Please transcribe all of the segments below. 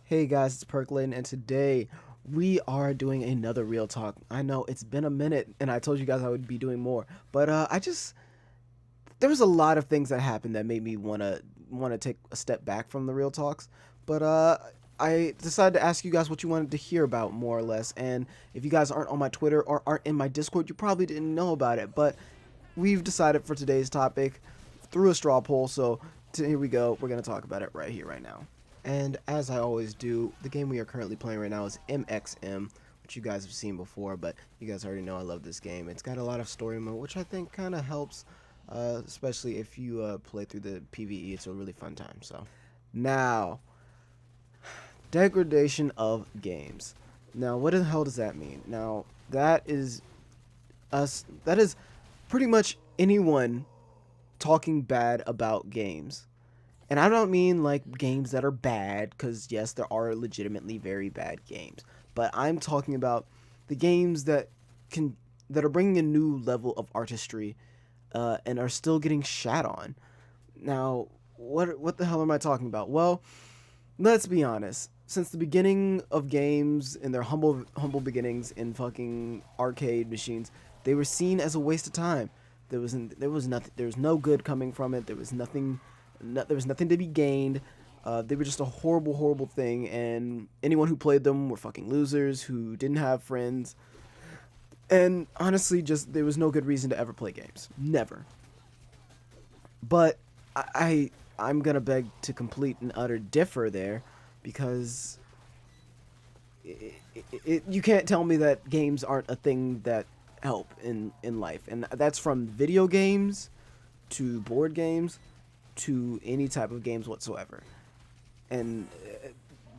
Hey guys, it's Percolating, and today we are doing another real talk. I know it's been a minute, and I told you guys I would be doing more, but there was a lot of things that happened that made me wanna take a step back from the real talks. But I decided to ask you guys what you wanted to hear about, more or less. And if you guys aren't on my Twitter or aren't in my Discord, you probably didn't know about it. But we've decided for today's topic through a straw poll. So here we go. We're gonna talk about it right here, right now. And as I always do, the game we are currently playing right now is MXM, which you guys have seen before, but you guys already know I love this game. It's got a lot of story mode, which I think kind of helps, especially if you play through the PvE. It's a really fun time. So now, degradation of games. Now, what the hell does that mean? Now, that is us. That is pretty much anyone talking bad about games. And I don't mean like games that are bad, because yes, there are legitimately very bad games. But I'm talking about the games can that are bringing a new level of artistry, and are still getting shat on. Now, what the hell am I talking about? Well, let's be honest. Since the beginning of games in their humble beginnings in fucking arcade machines, they were seen as a waste of time. There was nothing. There was no good coming from it. There was nothing. There was nothing to be gained. They were just a horrible, horrible thing, and anyone who played them were fucking losers who didn't have friends. And honestly, just there was no good reason to ever play games. Never. But I'm gonna beg to complete and utter differ there, because you can't tell me that games aren't a thing that help in life, and that's from video games to board games to any type of games whatsoever. And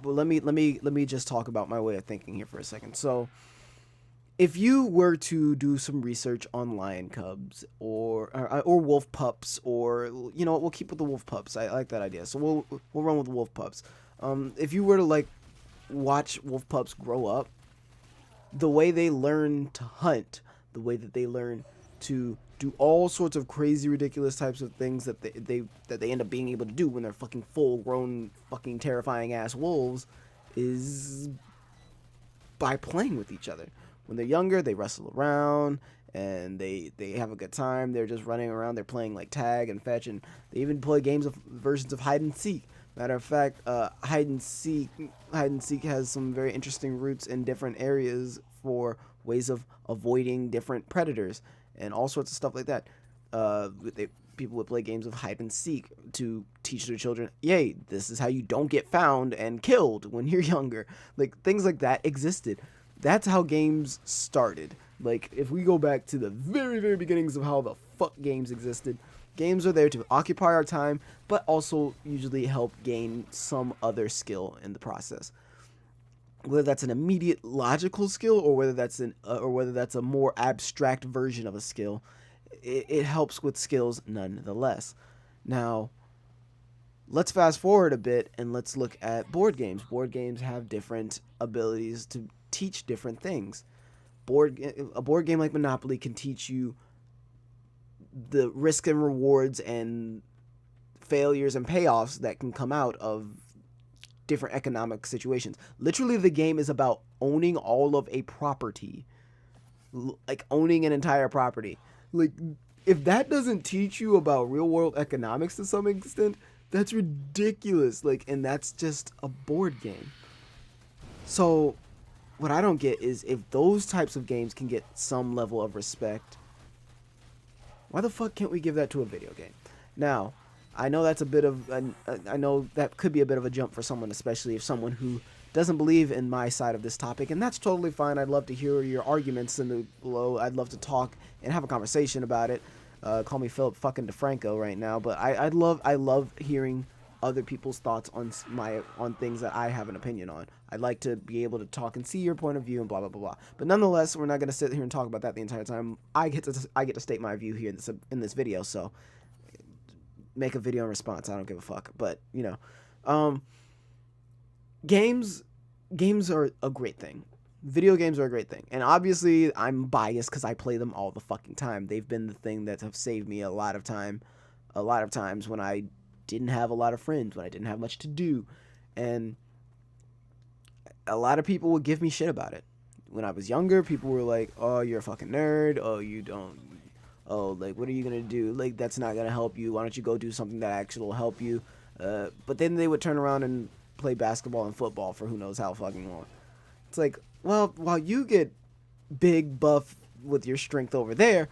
well, let me just talk about my way of thinking here for a second. So if you were to do some research on lion cubs or wolf pups, or you know what, we'll keep with the wolf pups. I like that idea. So we'll run with wolf pups. If you were to like watch wolf pups grow up, the way they learn to hunt, the way that they learn to do all sorts of crazy, ridiculous types of things that they end up being able to do when they're fucking full grown, fucking terrifying ass wolves, is by playing with each other. When they're younger, they wrestle around and they have a good time. They're just running around. They're playing like tag and fetch, and they even play games of versions of hide and seek. Matter of fact, hide and seek has some very interesting roots in different areas for ways of avoiding different predators and all sorts of stuff like that. People would play games of hide and seek to teach their children, yay, this is how you don't get found and killed when you're younger. Like, things like that existed. That's how games started. Like, if we go back to the very, very beginnings of how the fuck games existed, games are there to occupy our time, but also usually help gain some other skill in the process. Whether that's an immediate logical skill, or whether that's a more abstract version of a skill, it helps with skills nonetheless. Now, let's fast forward a bit and let's look at board games. Board games have different abilities to teach different things. A board game like Monopoly can teach you the risk and rewards and failures and payoffs that can come out of different economic situations. Literally, the game is about owning all of a property, like owning an entire property. Like, if that doesn't teach you about real world economics to some extent, that's ridiculous. Like, and that's just a board game. So what I don't get is, if those types of games can get some level of respect, why the fuck can't we give that to a video game? Now, I know that's a bit of I know that could be a bit of a jump for someone, especially if someone who doesn't believe in my side of this topic, and that's totally fine. I'd love to hear your arguments in the below. I'd love to talk and have a conversation about it. Call me Philip fucking DeFranco right now, but I love hearing other people's thoughts on things that I have an opinion on. I'd like to be able to talk and see your point of view and blah blah blah blah. But nonetheless, we're not going to sit here and talk about that the entire time. I get to state my view here in this video, so make a video in response. I don't give a fuck. But games are a great thing. Video games are a great thing, and obviously I'm biased because I play them all the fucking time. They've been the thing that have saved me a lot of times when I didn't have a lot of friends, when I didn't have much to do, and a lot of people would give me shit about it. When I was younger, people were like, "Oh, you're a fucking nerd. Oh, you don't. Oh, like, what are you gonna do? Like, that's not gonna help you. Why don't you go do something that actually will help you?" But then they would turn around and play basketball and football for who knows how fucking long. It's like, well, while you get big buff with your strength over there,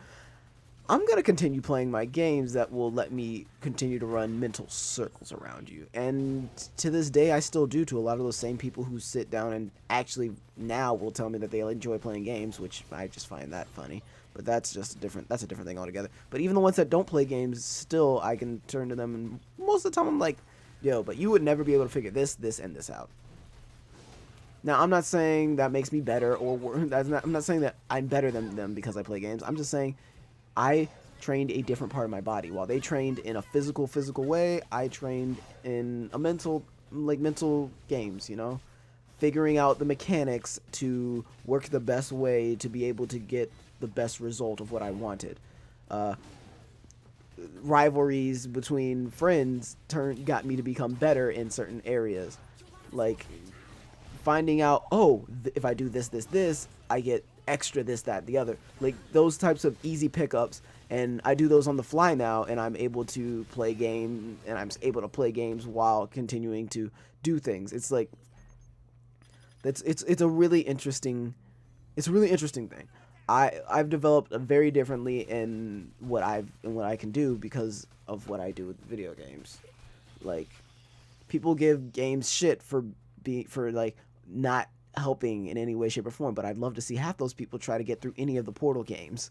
I'm going to continue playing my games that will let me continue to run mental circles around you. And to this day, I still do to a lot of those same people who sit down and actually now will tell me that they enjoy playing games, which I just find that funny. But that's just that's a different thing altogether. But even the ones that don't play games, still I can turn to them, and most of the time I'm like, yo, but you would never be able to figure this, and this out. Now, I'm not saying that makes me better, or I'm not saying that I'm better than them because I play games. I'm just saying I trained a different part of my body. While they trained in a physical way, I trained in a mental games, figuring out the mechanics to work the best way to be able to get the best result of what I wanted. Rivalries between friends got me to become better in certain areas. Like finding out, if I do this, I get extra this, that, the other. Like those types of easy pickups, and I do those on the fly now, and I'm able to play games while continuing to do things. It's like it's a really interesting thing. I've developed very differently in what I can do because of what I do with video games. Like people give games shit for like not helping in any way, shape, or form, but I'd love to see half those people try to get through any of the Portal games,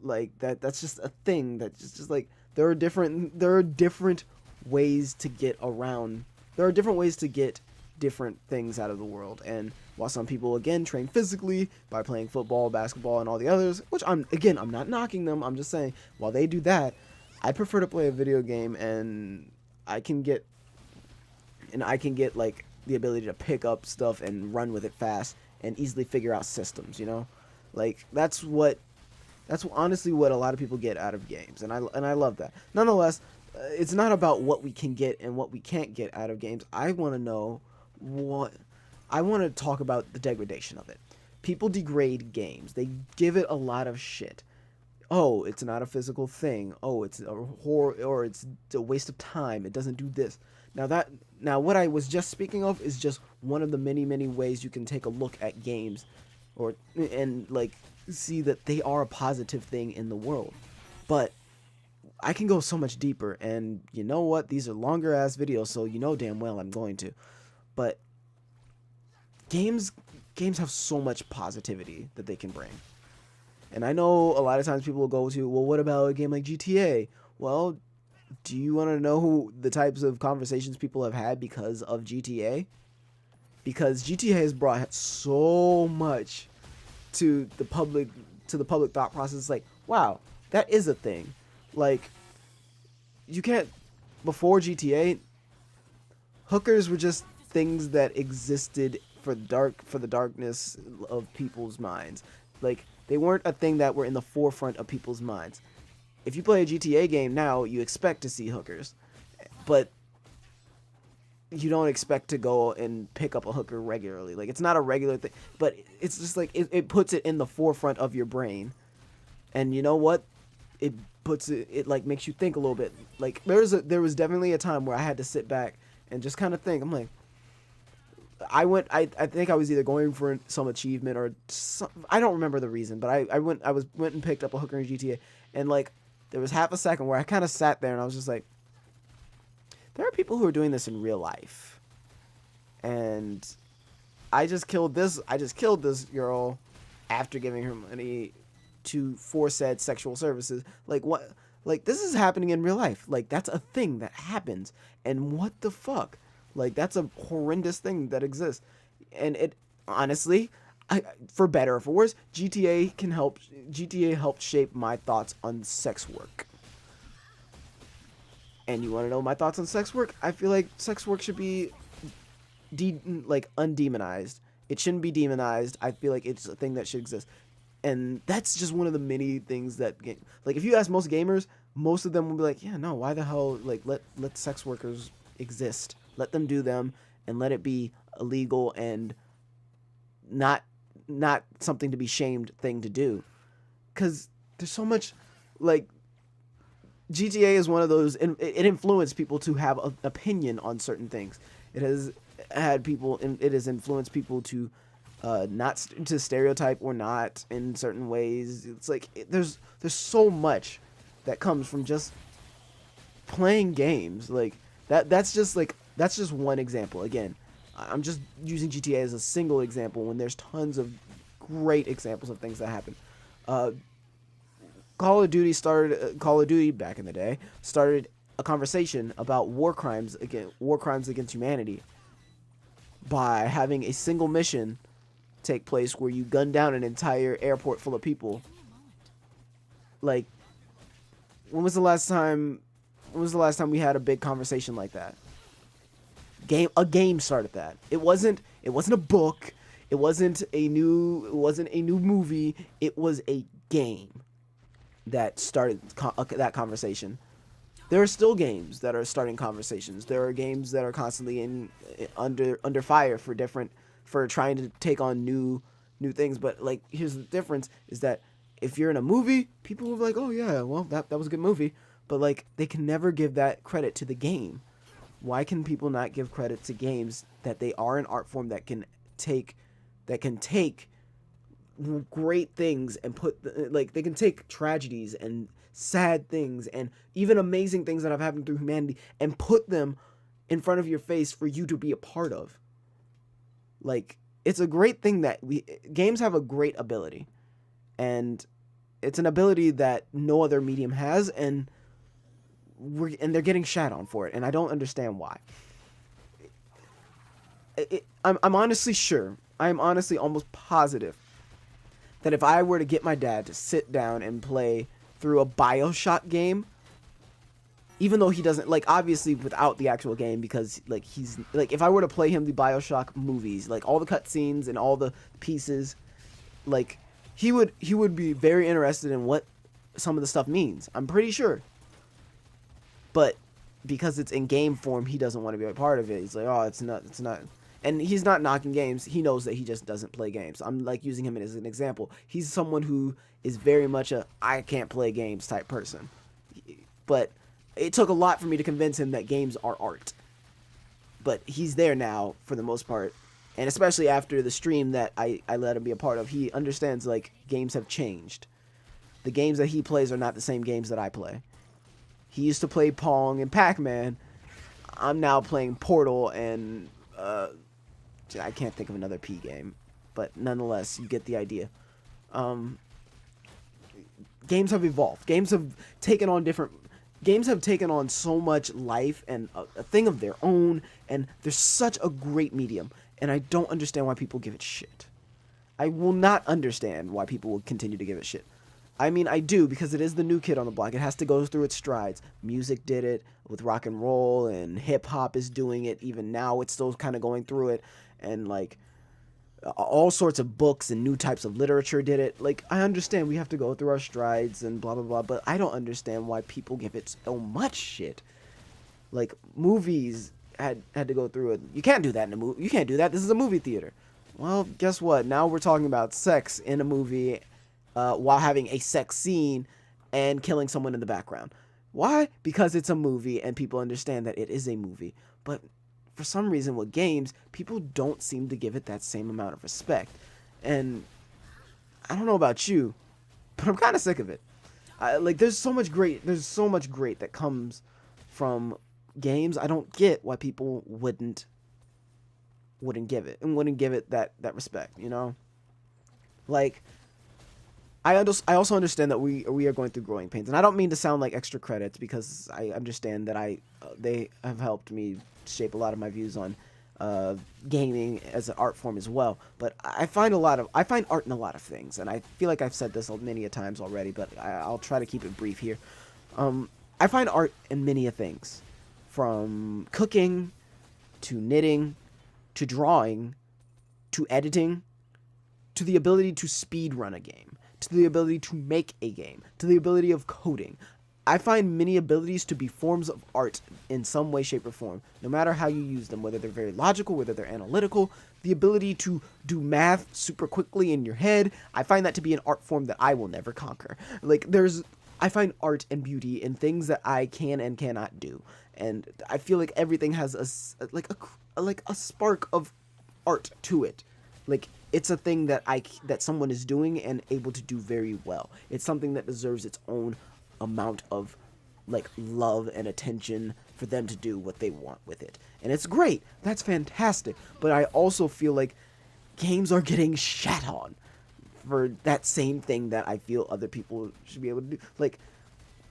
like that's just a thing that's just like there are different ways to get around. There are different ways to get different things out of the world, and while some people again train physically by playing football, basketball, and all the others, which I'm not knocking them, I'm just saying while they do that, I prefer to play a video game, and I can get like the ability to pick up stuff and run with it fast and easily figure out systems, like that's honestly what a lot of people get out of games, and I love that. Nonetheless, it's not about what we can get and what we can't get out of games. I want to talk about the degradation of it. People degrade games. They give it a lot of shit. Oh, it's not a physical thing. Oh, it's a horror, or it's a waste of time. It doesn't do this. Now what I was just speaking of is just one of the many, many ways you can take a look at games and like see that they are a positive thing in the world. But I can go so much deeper, and you know what? These are longer ass videos, so you know damn well I'm going to. But games have so much positivity that they can bring. And I know a lot of times people will go to, well, what about a game like GTA? Well, do you want to know the types of conversations people have had because of GTA? Because GTA has brought so much to the public thought process. It's like, wow, that is a thing. Like, you can't, before GTA, hookers were just things that existed for the darkness of people's minds. Like, they weren't a thing that were in the forefront of people's minds. If you play a GTA game now, you expect to see hookers, but you don't expect to go and pick up a hooker regularly. Like, it's not a regular thing, but it's just like it puts it in the forefront of your brain. And you know what? It like makes you think a little bit. Like there was definitely a time where I had to sit back and just kind of think. I'm like, I think I was either going for some achievement or I don't remember the reason, but I went and picked up a hooker in GTA, and like there was half a second where I kind of sat there and I was just like, there are people who are doing this in real life, and I just killed this girl after giving her money for said sexual services. Like what? Like this is happening in real life. Like that's a thing that happens, and what the fuck? Like that's a horrendous thing that exists, and it honestly, for better or for worse, GTA helped shape my thoughts on sex work. And you want to know my thoughts on sex work? I feel like sex work should be undemonized. It shouldn't be demonized. I feel like it's a thing that should exist. And that's just one of the many things that like if you ask most gamers, most of them will be like, yeah, no, why the hell, like let sex workers exist. Let them do them and let it be illegal and not something to be shamed thing to do. Because there's so much, like, GTA is one of those, and it influenced people to have an opinion on certain things. It has had people, and it has influenced people to not to stereotype or not in certain ways. It's like there's so much that comes from just playing games. Like that's just one example. Again, I'm just using GTA as a single example when there's tons of great examples of things that happen. Call of Duty back in the day started a conversation about war crimes against humanity by having a single mission take place where you gun down an entire airport full of people. Like, when was the last time we had a big conversation like that? A game started that. It wasn't a book. It wasn't a new movie. It was a game that started that conversation. There are still games that are starting conversations. There are games that are constantly under fire for trying to take on new things. But like, here's the difference: is that if you're in a movie, people will be like, "Oh yeah, well that was a good movie," but like they can never give that credit to the game. Why can people not give credit to games that they are an art form that can take great things and they can take tragedies and sad things and even amazing things that have happened through humanity and put them in front of your face for you to be a part of. Like, it's a great thing that games have a great ability, and it's an ability that no other medium has, and they're getting shat on for it, and I don't understand why. I'm honestly sure, I'm honestly almost positive that if I were to get my dad to sit down and play through a BioShock game, even though he doesn't, like, obviously without the actual game, because like he's like, if I were to play him the BioShock movies, like all the cutscenes and all the pieces, like he would be very interested in what some of the stuff means. I'm pretty sure. But because it's in game form, he doesn't want to be a part of it. He's like, oh, it's not. And he's not knocking games. He knows that he just doesn't play games. I'm like using him as an example. He's someone who is very much a I can't play games type person. But it took a lot for me to convince him that games are art. But he's there now for the most part. And especially after the stream that I let him be a part of, he understands, like, games have changed. The games that he plays are not the same games that I play. He used to play Pong and Pac-Man. I'm now playing Portal and I can't think of another P game, but nonetheless, you get the idea. Games have evolved. Games have taken on so much life and a thing of their own, and they're such a great medium, and I don't understand why people give it shit. I will not understand why people will continue to give it shit. I mean, I do, because it is the new kid on the block. It has to go through its strides. Music did it with rock and roll, and hip hop is doing it. Even now, it's still kind of going through it. And, like, all sorts of books and new types of literature did it. Like, I understand we have to go through our strides and blah, blah, blah, but I don't understand why people give it so much shit. Like, movies had to go through it. You can't do that in a movie. You can't do that. This is a movie theater. Well, guess what? Now we're talking about sex in a movie while having a sex scene and killing someone in the background. Why? Because it's a movie and people understand that it is a movie. But for some reason with games, people don't seem to give it that same amount of respect. And I don't know about you, but I'm kind of sick of it. There's so much great that comes from games. I don't get why people wouldn't give it that respect, you know? Like, I also understand that we are going through growing pains, and I don't mean to sound like extra credits, because I understand that they have helped me shape a lot of my views on gaming as an art form as well. But I find art in a lot of things, and I feel like I've said this many a times already, but I'll try to keep it brief here. I find art in many a things, from cooking to knitting to drawing to editing to the ability to speed run a game, to the ability to make a game, to the ability of coding. I find many abilities to be forms of art in some way, shape, or form, no matter how you use them, whether they're very logical, whether they're analytical. The ability to do math super quickly in your head, I find that to be an art form that I will never conquer. Like, I find art and beauty in things that I can and cannot do, and I feel like everything has a spark of art to it. Like, it's a thing that someone is doing and able to do very well. It's something that deserves its own amount of like love and attention for them to do what they want with it. And it's great. That's fantastic. But I also feel like games are getting shat on for that same thing that I feel other people should be able to do. Like,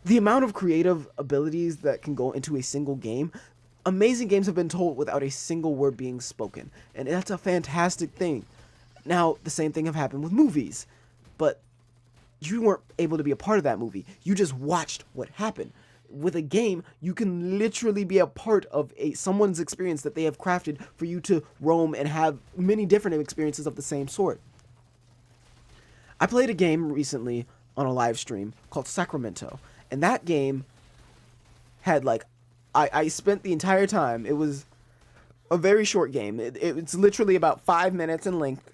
the amount of creative abilities that can go into a single game, amazing games have been told without a single word being spoken. And that's a fantastic thing. Now, the same thing have happened with movies. But you weren't able to be a part of that movie. You just watched what happened. With a game, you can literally be a part of someone's experience that they have crafted for you to roam and have many different experiences of the same sort. I played a game recently on a live stream called Sacramento, and that game had I spent the entire time. It was a very short game. It's literally about 5 minutes in length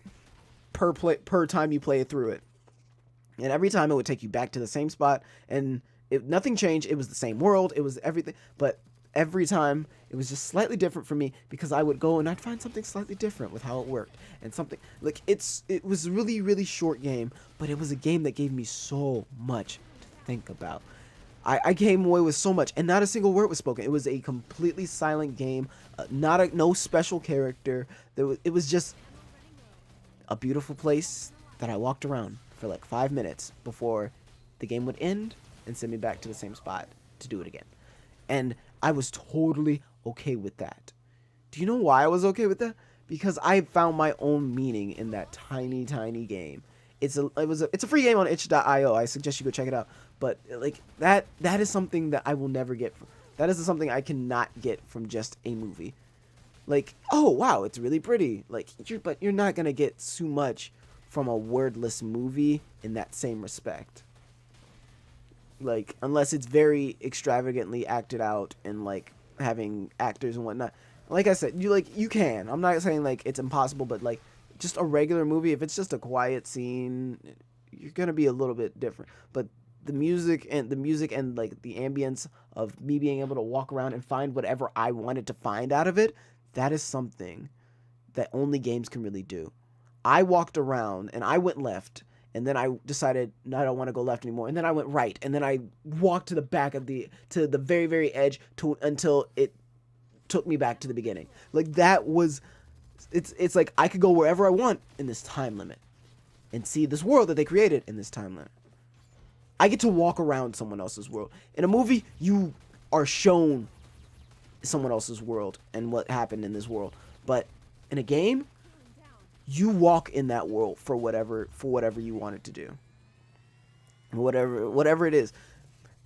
per time you play through it. And every time it would take you back to the same spot, and nothing changed. It was the same world. It was everything. But every time, it was just slightly different for me, because I would go and I'd find something slightly different with how it worked. And something, like, it was a really, really short game, but it was a game that gave me so much to think about. I came away with so much, and not a single word was spoken. It was a completely silent game, no special character. It was just a beautiful place that I walked around for like 5 minutes before the game would end and send me back to the same spot to do it again. And I was totally okay with that. Do you know why I was okay with that? Because I found my own meaning in that tiny, tiny game. It's a free game on itch.io. I suggest you go check it out. But like that is something that I will never get. That is something I cannot get from just a movie. Like, oh wow, it's really pretty. Like, but you're not gonna get too much from a wordless movie in that same respect. Like, unless it's very extravagantly acted out and like having actors and whatnot. Like I said, you can. I'm not saying like it's impossible, but like just a regular movie, if it's just a quiet scene, you're gonna be a little bit different. But the music and like the ambience of me being able to walk around and find whatever I wanted to find out of it, that is something that only games can really do. I walked around and I went left, and then I decided, no, I don't want to go left anymore. And then I went right, and then I walked to the back of to the very, very edge until it took me back to the beginning. Like, that was, it's like I could go wherever I want in this time limit and see this world that they created in this time limit. I get to walk around someone else's world. In a movie, you are shown someone else's world and what happened in this world. But in a game, you walk in that world for whatever you want it to do. Whatever it is.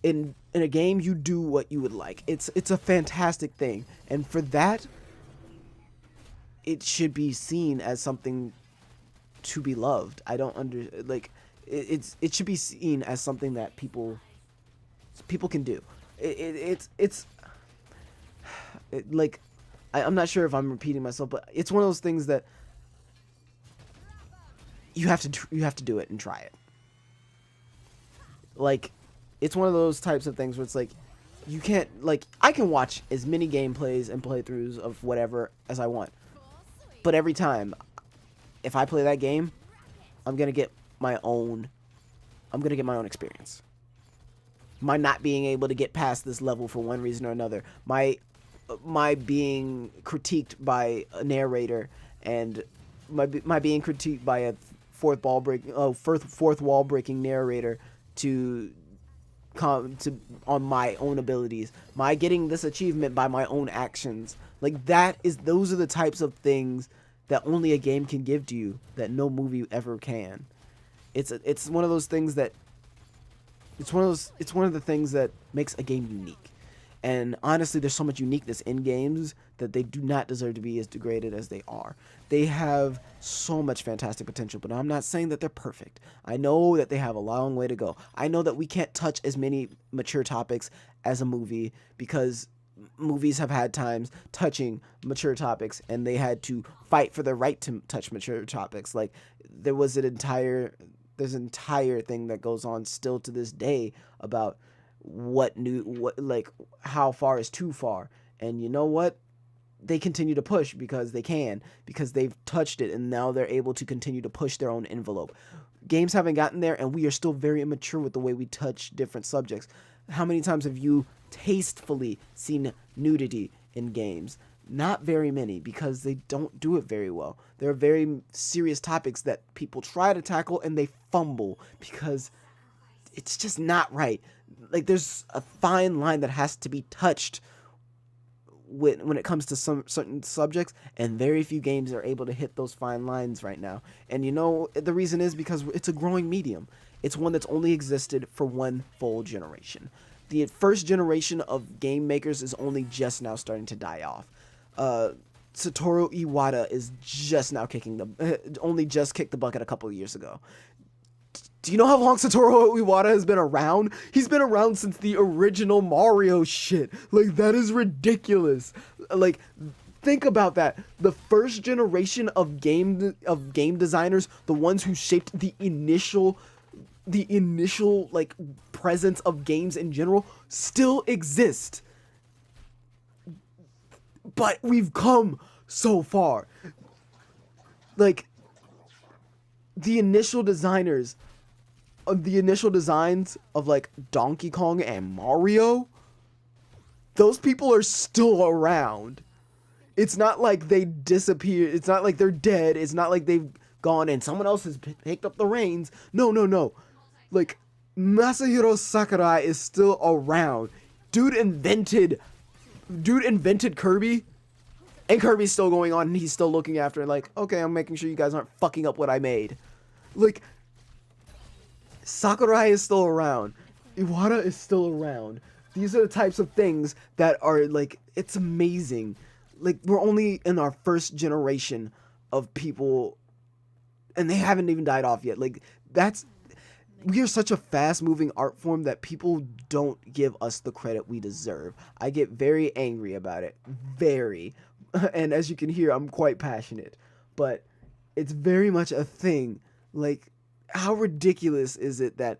In a game, you do what you would like. It's a fantastic thing. And for that, it should be seen as something to be loved. I don't it should be seen as something that people can do. I'm not sure if I'm repeating myself, but it's one of those things that you have to do it and try it. Like, it's one of those types of things where it's like, you can't, like, I can watch as many gameplays and playthroughs of whatever as I want, but every time if I play that game, I'm gonna get my own experience. My not being able to get past this level for one reason or another, my being critiqued by a narrator, and my being critiqued by a fourth wall breaking narrator on my own abilities, my getting this achievement by my own actions. Like, those are the types of things that only a game can give to you, that no movie ever can. It's one of those things that it's one of the things that makes a game unique. And honestly, there's so much uniqueness in games that they do not deserve to be as degraded as they are. They have so much fantastic potential, but I'm not saying that they're perfect. I know that they have a long way to go. I know that we can't touch as many mature topics as a movie, because movies have had times touching mature topics and they had to fight for the right to touch mature topics. Like, there's an entire thing that goes on still to this day about how far is too far. And you know what? They continue to push because they've touched it, and now they're able to continue to push their own envelope. Games haven't gotten there, and we are still very immature with the way we touch different subjects. How many times have you tastefully seen nudity in games? Not very many, because they don't do it very well. There are very serious topics that people try to tackle and they fumble because it's just not right. Like, there's a fine line that has to be touched when it comes to some certain subjects, and very few games are able to hit those fine lines right now. And you know, the reason is because it's a growing medium. It's one that's only existed for one full generation. The first generation of game makers is only just now starting to die off. Satoru Iwata is just now only just kicked the bucket a couple of years ago. Do you know how long Satoru Iwata has been around? He's been around since the original Mario shit. Like, that is ridiculous. Like, think about that. The first generation of game designers, the ones who shaped the initial like presence of games in general, still exist. But we've come so far. Like, the initial designs of like Donkey Kong and Mario, those people are still around. It's not like they disappeared. It's not like they're dead. It's not like they've gone and someone else has picked up the reins. No. Like, Masahiro Sakurai is still around. Dude invented Kirby, and Kirby's still going on, and he's still looking after it like, okay, I'm making sure you guys aren't fucking up what I made. Like, Sakurai is still around. Iwata is still around. These are the types of things that are, like, it's amazing. Like, we're only in our first generation of people, and they haven't even died off yet. Like, we are such a fast-moving art form that people don't give us the credit we deserve. I get very angry about it. Very. And as you can hear, I'm quite passionate. But it's very much a thing. Like, how ridiculous is it that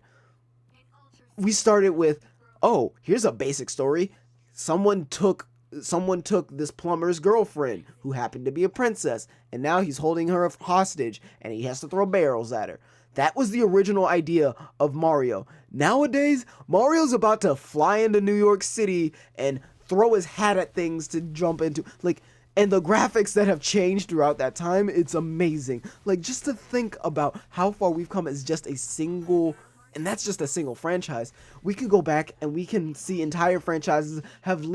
we started with, oh, here's a basic story. Someone took this plumber's girlfriend, who happened to be a princess, and now he's holding her hostage, and he has to throw barrels at her. That was the original idea of Mario. Nowadays, Mario's about to fly into New York City and throw his hat at things to jump into. Like, and the graphics that have changed throughout that time, it's amazing. Like, just to think about how far we've come as just a single, and that's just a single franchise. We can go back and we can see entire franchises have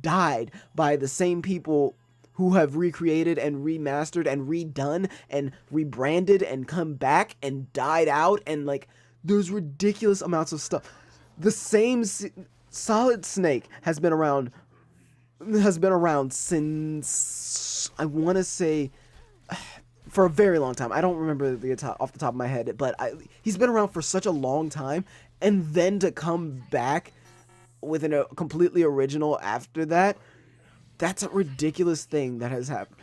died by the same people who have recreated and remastered and redone and rebranded and come back and died out, and like, there's ridiculous amounts of stuff. The same Solid Snake has been around since, I want to say, for a very long time. I don't remember off the top of my head, but he's been around for such a long time, and then to come back with a completely original after that, that's a ridiculous thing that has happened.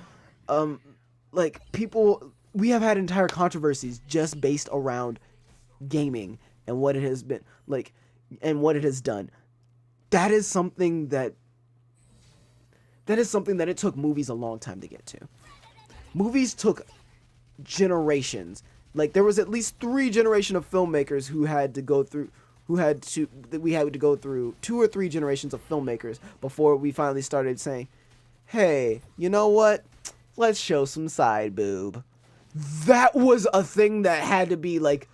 Like, we have had entire controversies just based around gaming and what it has been like and what it has done. That is something that it took movies a long time to get to. Movies took generations. Like, there was at least 3 generations of filmmakers we had to go through 2 or 3 generations of filmmakers before we finally started saying, hey, you know what? Let's show some side boob. That was a thing that had to be like,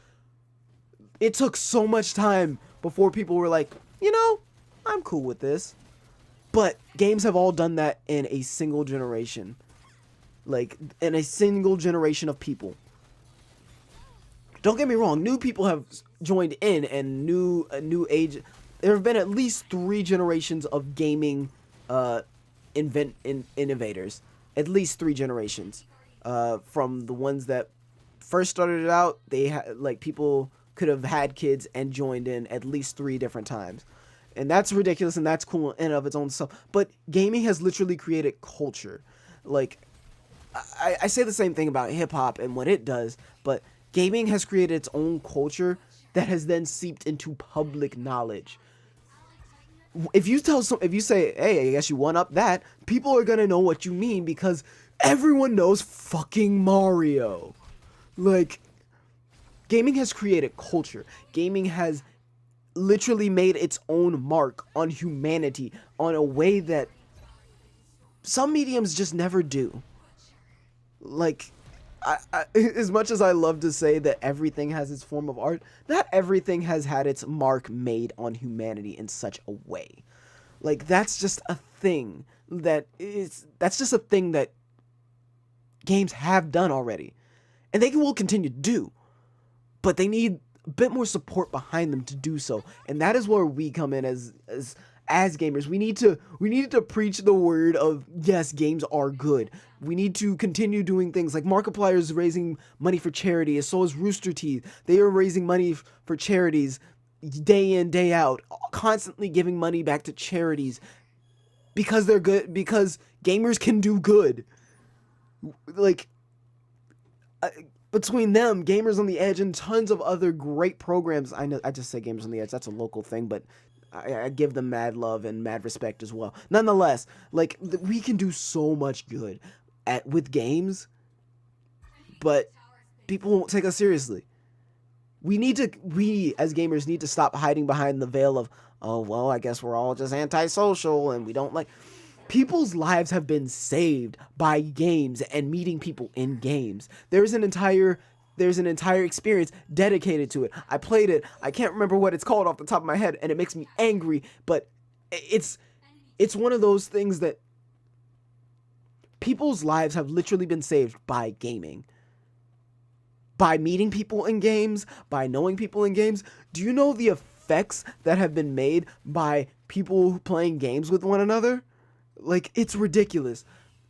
it took so much time before people were like, you know, I'm cool with this. But games have all done that in a single generation. Like, in a single generation of people. Don't get me wrong, new people have joined in, and new age, there have been at least 3 generations of gaming innovators. At least 3 generations. From the ones that first started it out, they like people could have had kids and joined in at least 3 different times. And that's ridiculous and that's cool in and of its own self. But gaming has literally created culture. Like, I say the same thing about hip hop and what it does, but gaming has created its own culture that has then seeped into public knowledge. If you say, hey, I guess you one up that, people are gonna know what you mean because everyone knows fucking Mario. Like, gaming has created culture. Gaming has literally made its own mark on humanity on a way that some mediums just never do. Like, as much as I love to say that everything has its form of art, not everything has had its mark made on humanity in such a way. Like, that's just a thing that's just a thing that games have done already. And they will continue to do. But they need a bit more support behind them to do so. And that is where we come in as gamers. We need to preach the word of, yes, games are good. We need to continue doing things like Markiplier is raising money for charity, as so is Rooster Teeth. They are raising money for charities day in, day out, constantly giving money back to charities because they're good, because gamers can do good. Like, between them, Gamers on the Edge, and tons of other great programs. I know I just say Gamers on the Edge, that's a local thing, but I give them mad love and mad respect as well. Nonetheless, like, we can do so much good with games, but people won't take us seriously. We as gamers need to stop hiding behind the veil of, oh, well, I guess we're all just antisocial and we don't like. People's lives have been saved by games and meeting people in games. There's an entire experience dedicated to it. I played it. I can't remember what it's called off the top of my head, and it makes me angry, but it's one of those things that people's lives have literally been saved by gaming. By meeting people in games, by knowing people in games. Do you know the effects that have been made by people playing games with one another? Like, it's ridiculous.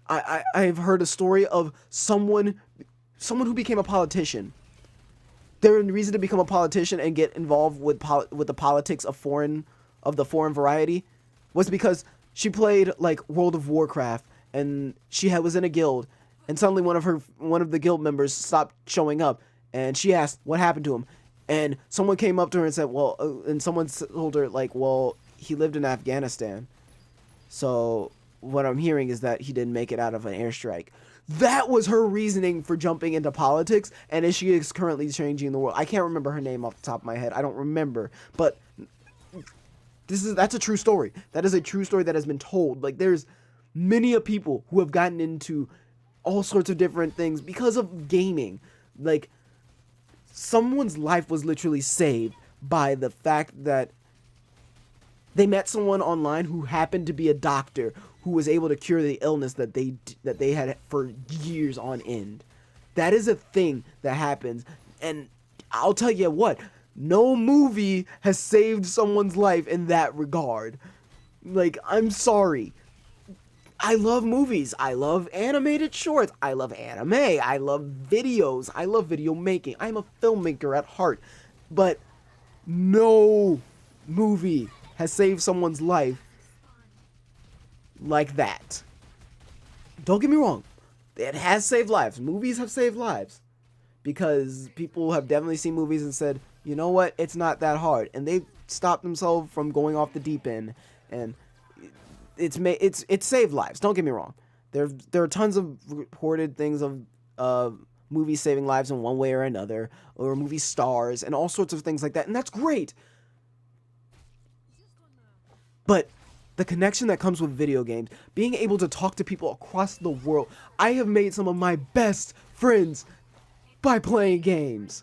I've heard a story of someone who became a politician. Their reason to become a politician and get involved with the politics of the foreign variety was because she played like World of Warcraft and she was in a guild, and suddenly one of the guild members stopped showing up, and she asked what happened to him, and someone came up to her and said, and someone told her, like, well, he lived in Afghanistan, so what I'm hearing is that he didn't make it out of an airstrike. That was her reasoning for jumping into politics, and she is currently changing the world. I can't remember her name off the top of my head. I don't remember, but that's a true story. That is a true story that has been told. Like, there's many of people who have gotten into all sorts of different things because of gaming. Like, someone's life was literally saved by the fact that they met someone online who happened to be a doctor who was able to cure the illness that they had for years on end. That is a thing that happens, and I'll tell you what, no movie has saved someone's life in that regard. Like, I'm sorry. I love movies. I love animated shorts. I love anime. I love videos. I love video making. I'm a filmmaker at heart. But no movie has saved someone's life like that. Don't get me wrong. It has saved lives. Movies have saved lives. Because people have definitely seen movies and said, you know what, it's not that hard. And they've stopped themselves from going off the deep end. And it's saved lives. Don't get me wrong. There are tons of reported things of movies saving lives in one way or another, or movie stars and all sorts of things like that, and that's great. But the connection that comes with video games, being able to talk to people across the world, I have made some of my best friends by playing games.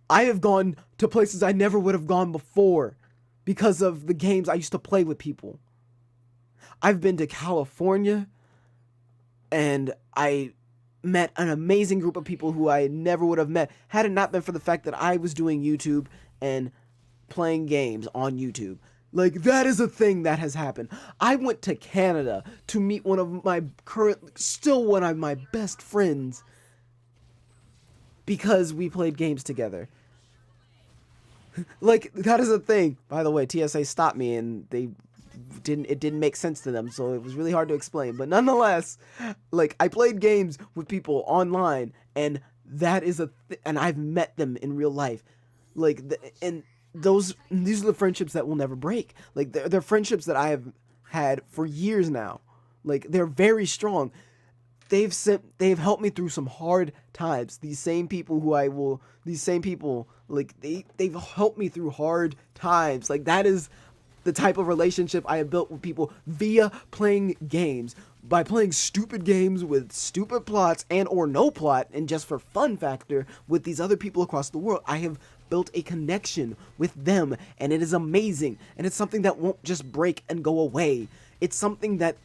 I have gone to places I never would have gone before because of the games I used to play with people. I've been to California, and I met an amazing group of people who I never would have met had it not been for the fact that I was doing YouTube, and playing games on YouTube. Like, that is a thing that has happened. I went to Canada to meet one of my still one of my best friends because we played games together. Like, that is a thing. By the way, TSA stopped me and it didn't make sense to them, so it was really hard to explain. But nonetheless, like, I played games with people online, and that is and I've met them in real life. Like, these are the friendships that will never break. Like, they're friendships that I have had for years now. Like, they're very strong. They've helped me through some hard times. These same people, like, they've helped me through hard times. Like, that is the type of relationship I have built with people via playing games. By playing stupid games with stupid plots and or no plot and just for fun factor with these other people across the world, I have built a connection with them, and it is amazing. And it's something that won't just break and go away. It's something that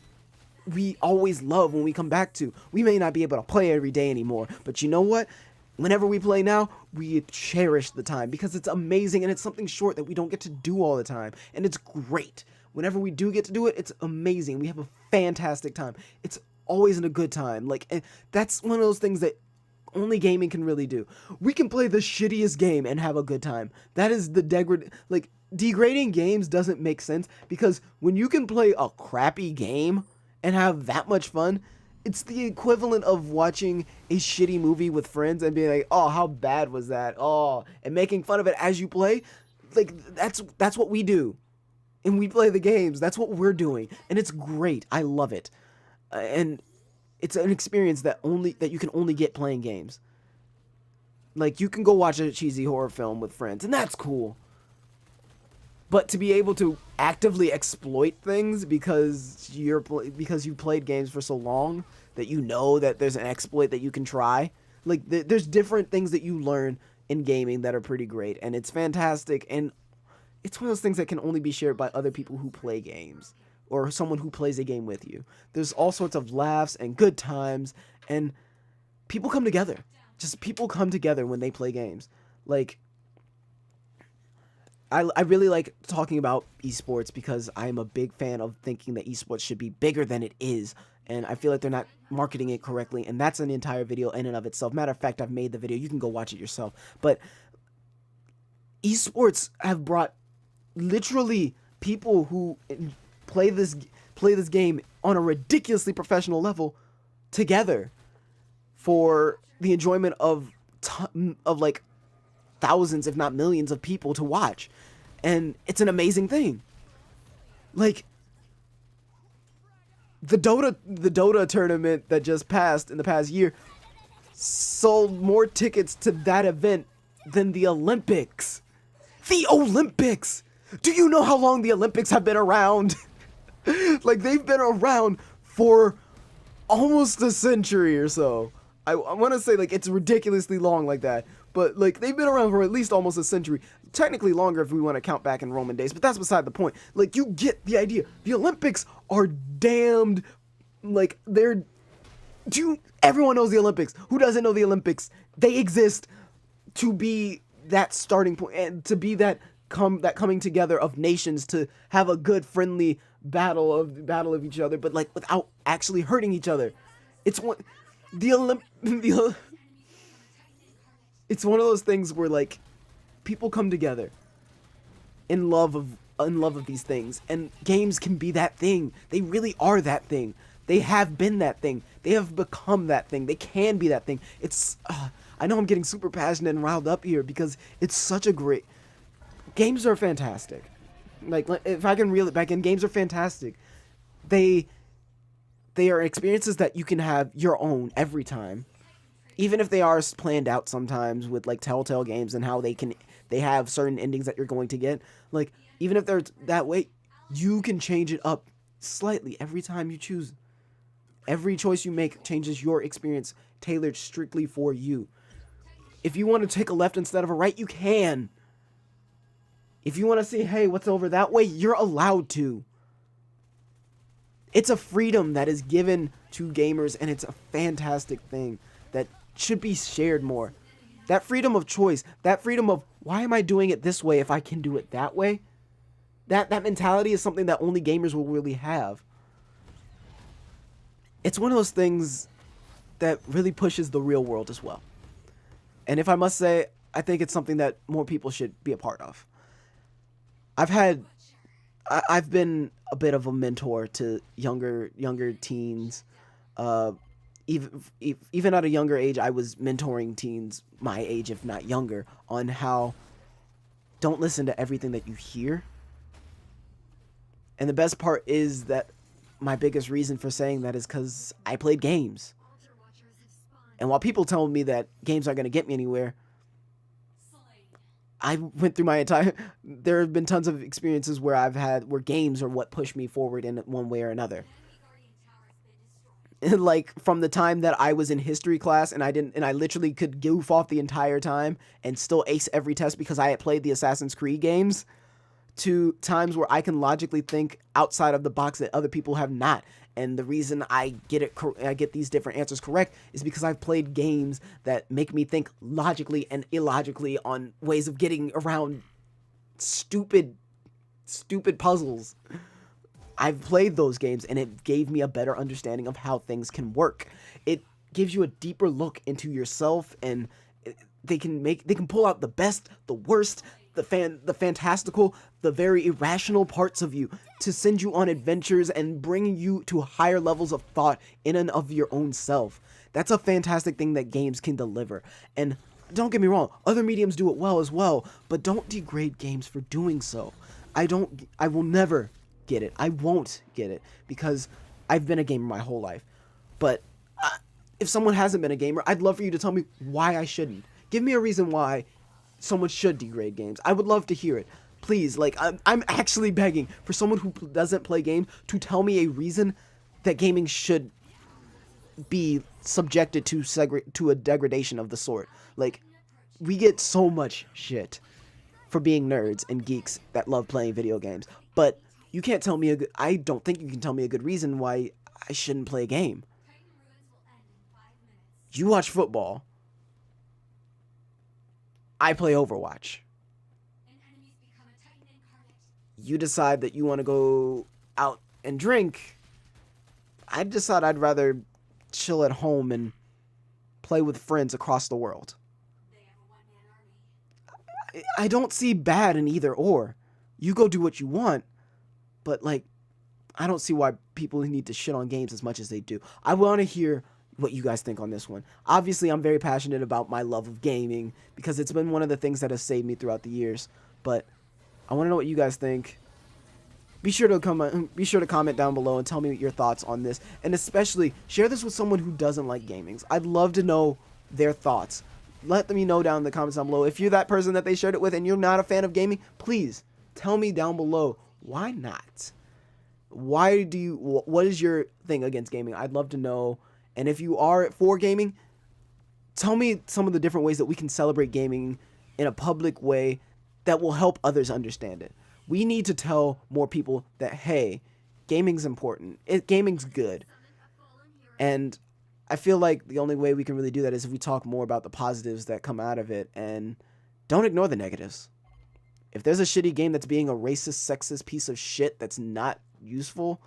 we always love when we come back to. We may not be able to play every day anymore, but you know what? Whenever we play now, we cherish the time because it's amazing, and it's something short that we don't get to do all the time, and it's great. Whenever we do get to do it, it's amazing. We have a fantastic time. It's always in a good time. Like, and that's one of those things that only gaming can really do. We can play the shittiest game and have a good time. That is the degrading games doesn't make sense, because when you can play a crappy game and have that much fun, it's the equivalent of watching a shitty movie with friends and being like, oh, how bad was that? Oh, and making fun of it as you play. Like, that's what we do. And we play the games. That's what we're doing. And it's great. I love it. And it's an experience that you can only get playing games. Like, you can go watch a cheesy horror film with friends, and that's cool. But to be able to actively exploit things because you played games for so long that you know that there's an exploit that you can try. Like, there's different things that you learn in gaming that are pretty great, and it's fantastic. And it's one of those things that can only be shared by other people who play games or someone who plays a game with you. There's all sorts of laughs and good times, and people come together. Just people come together when they play games. Like, I really like talking about esports because I'm a big fan of thinking that esports should be bigger than it is, and I feel like they're not marketing it correctly, and that's an entire video in and of itself. Matter of fact, I've made the video. You can go watch it yourself. But esports have brought literally people who play this game on a ridiculously professional level together for the enjoyment of like thousands, if not millions, of people to watch. And it's an amazing thing. Like, the Dota tournament that just passed in the past year sold more tickets to that event than the Olympics. The Olympics! Do you know how long the Olympics have been around? Like, they've been around for almost a century or so. I want to say, like, it's ridiculously long like that. But, like, they've been around for at least almost a century. Technically longer if we want to count back in Roman days, but that's beside the point. Like, you get the idea. The Olympics are damned, like, everyone knows the Olympics. Who doesn't know the Olympics? They exist to be that starting point, and to be that coming together of nations to have a good, friendly battle of each other, but, like, without actually hurting each other. It's one it's one of those things where, like, people come together in love of these things, and games can be that thing. They really are that thing. They have been that thing. They have become that thing. They can be that thing. It's I know I'm getting super passionate and riled up here because it's such a great. Games are fantastic. Like, if I can reel it back in, games are fantastic. They are experiences that you can have your own every time. Even if they are planned out sometimes with, like, Telltale games and how they have certain endings that you're going to get. Like, even if they're that way, you can change it up slightly every time you choose. Every choice you make changes your experience, tailored strictly for you. If you want to take a left instead of a right, you can. If you want to say, hey, what's over that way, you're allowed to. It's a freedom that is given to gamers, and it's a fantastic thing that should be shared more. That freedom of choice, that freedom of, why am I doing it this way if I can do it that way? That mentality is something that only gamers will really have. It's one of those things that really pushes the real world as well. And if I must say, I think it's something that more people should be a part of. I've been a bit of a mentor to younger teens. Even at a younger age, I was mentoring teens my age, if not younger, on how don't listen to everything that you hear. And the best part is that my biggest reason for saying that is because I played games. And while people tell me that games aren't going to get me anywhere, I went through my entire... There have been tons of experiences where games are what pushed me forward in one way or another. And like, from the time that I was in history class and I literally could goof off the entire time and still ace every test because I had played the Assassin's Creed games, to times where I can logically think outside of the box that other people have not. And the reason I get these different answers correct is because I've played games that make me think logically and illogically on ways of getting around stupid puzzles. I've played those games and it gave me a better understanding of how things can work. It gives you a deeper look into yourself, and they can pull out the best, the worst, the fantastical, the very irrational parts of you to send you on adventures and bring you to higher levels of thought in and of your own self. That's a fantastic thing that games can deliver. And don't get me wrong, other mediums do it well as well, but don't degrade games for doing so. I will never get it. I won't get it because I've been a gamer my whole life. But if someone hasn't been a gamer, I'd love for you to tell me why I shouldn't. Give me a reason why someone should degrade games. I would love to hear it. Please, like, I'm actually begging for someone who doesn't play games to tell me a reason that gaming should be subjected to a degradation of the sort. Like, we get so much shit for being nerds and geeks that love playing video games, but you can't tell me I don't think you can tell me a good reason why I shouldn't play a game. You watch football. I play Overwatch. You decide that you want to go out and drink. I decide I'd rather chill at home and play with friends across the world. I don't see bad in either or. You go do what you want, but like, I don't see why people need to shit on games as much as they do. I want to hear what you guys think on this one. Obviously, I'm very passionate about my love of gaming because it's been one of the things that has saved me throughout the years. But I want to know what you guys think. Be sure to comment down below and tell me your thoughts on this, and especially share this with someone who doesn't like gaming. I'd love to know their thoughts. Let me know down in the comments down below. If you're that person that they shared it with and you're not a fan of gaming, please tell me down below why not. What is your thing against gaming? I'd love to know. And if you are for gaming, tell me some of the different ways that we can celebrate gaming in a public way that will help others understand it. We need to tell more people that, hey, gaming's important. Gaming's good. And I feel like the only way we can really do that is if we talk more about the positives that come out of it and don't ignore the negatives. If there's a shitty game that's being a racist, sexist piece of shit that's not useful,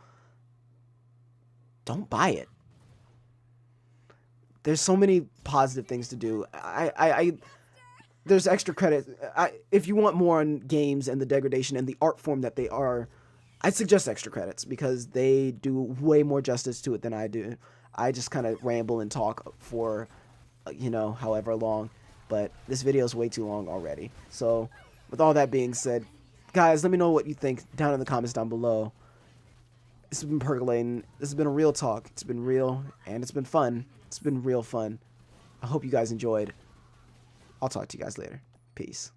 don't buy it. There's so many positive things to do. There's extra credit. If you want more on games and the degradation and the art form that they are, I'd suggest extra credits because they do way more justice to it than I do. I just kind of ramble and talk for, however long. But this video is way too long already. So, with all that being said, guys, let me know what you think down in the comments down below. This has been percolating. This has been a real talk. It's been real, and it's been fun. It's been real fun. I hope you guys enjoyed. I'll talk to you guys later. Peace.